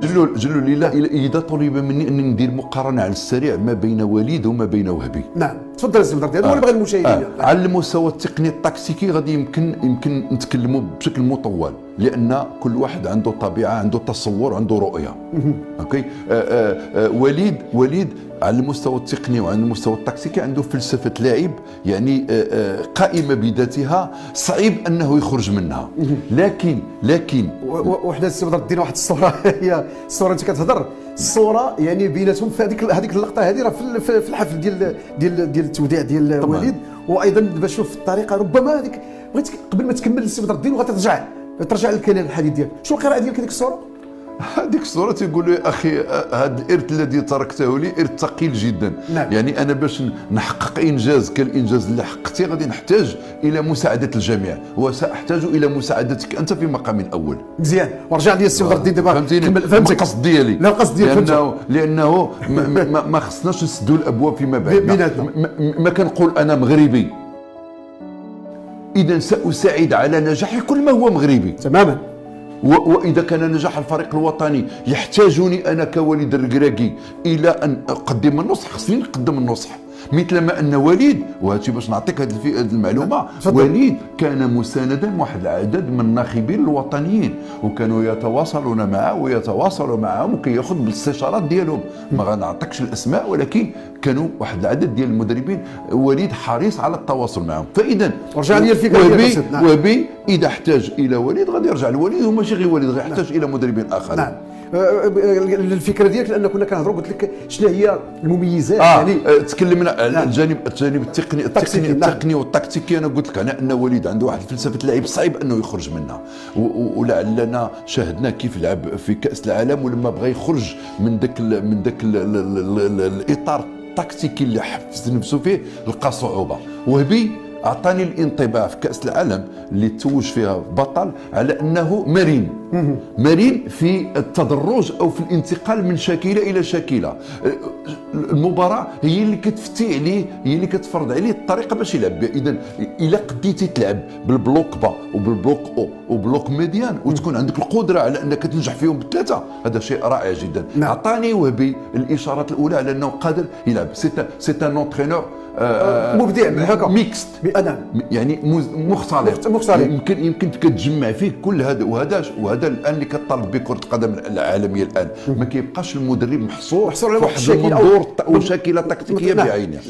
جلو لله اذا طلب مني اني ندير مقارنه على السريع ما بين وليد وما بين وهبي. نعم تفضل السي بدر، هذا هو اللي بغى المشاهدين. على المستوى التقني التكتيكي غادي يمكن نتكلموا بشكل مطول، لان كل واحد عنده طبيعه، عنده تصور، عنده رؤيه. اوكي. وليد على المستوى التقني وعلى المستوى التكتيكي عنده فلسفه لاعب، يعني قائمه بذاتها، صعيب انه يخرج منها. لكن وحده السي بدر دينا واحد الصوره هي الصوره انت كتهضر، الصوره يعني بيناتهم في هذيك اللقطه هذه راه في الحفل ديال التوديع ديال وليد. وايضا دابا شوف الطريقه، ربما هذيك بغيت قبل ما تكمل السي بدر الدين وغترجع للكلام الحديث ديالك، شنو القراءه ديالك هذيك الصوره؟ هذيك الصورة تيقول لي أخي هذا الإرث الذي تركته لي إرث ثقيل جدا. نعم. يعني أنا باش نحقق إنجاز كالإنجاز اللي حققتي غادي نحتاج إلى مساعدة الجميع، وسأحتاج إلى مساعدتك أنت في مقام أول. مزيان، ورجع لي السي بدر الدين دابا فهمتك القصد ديالي. لا القصد ديالي لأنه ما خصناش نسدوا الأبواب فيما بعد. بيناتنا ما كنقول أنا مغربي إذا سأساعد على نجاح كل ما هو مغربي تماما. وإذا كان نجاح الفريق الوطني يحتاجني أنا كوليد الركراكي إلى أن أقدم النصح، خصني نقدم النصح. مثلما أن وليد، وهاتي باش نعطيك هذه المعلومة، وليد كان مساندا واحد العدد من الناخبين الوطنيين، وكانوا يتواصلون معه ويتواصلوا معهم وكي ياخذ بالاستشارات ديالهم. ما غنعطيكش الأسماء، ولكن كانوا واحد العدد ديال المدربين وليد حريص على التواصل معهم. فإذا رجع لي الفكرة وبي إذا احتاج إلى وليد غادي يرجع لوليد، وماشي غير وليد، غادي يحتاج إلى مدربين آخرين. نعم. الفكره ديالك لان كنا كنهضروا، قلت لك شنو هي المميزات يعني تكلمنا على الجانب التقني والتكتيكي. انا قلت لك ان وليد عنده واحد فلسفه لعب صعيب انه يخرج منها، ولعلنا شاهدنا كيف لعب في كاس العالم، ولما بغى يخرج من ذاك الاطار التكتيكي اللي حفز نفسه فيه لقى صعوبه. وهبي اعطاني الانطباع في كاس العالم اللي توج فيها بطل على انه مرن في التدرج او في الانتقال من شاكله الى شاكله. المباراه هي اللي كتفتي عليه، هي اللي كتفرض عليه الطريقه باش يلعب بها. اذا الا قديتي تلعب بالبلوك با وبالبلوك او وبلوك ميديان وتكون عندك القدره على انك تنجح فيهم بالثلاثه، هذا شيء رائع جدا. اعطاني وهبي الاشارات الاولى على انه قادر يلعب. سي ان اونترينور مبدع هكا ميكست، يعني مختلط. يمكن كتجمع فيه كل هذا وهذا الان اللي كطالب به كره القدم العالميه الان. ما كيبقاش المدرب محصور في واحد المنظور وشاكله تكتيكيه بعينها.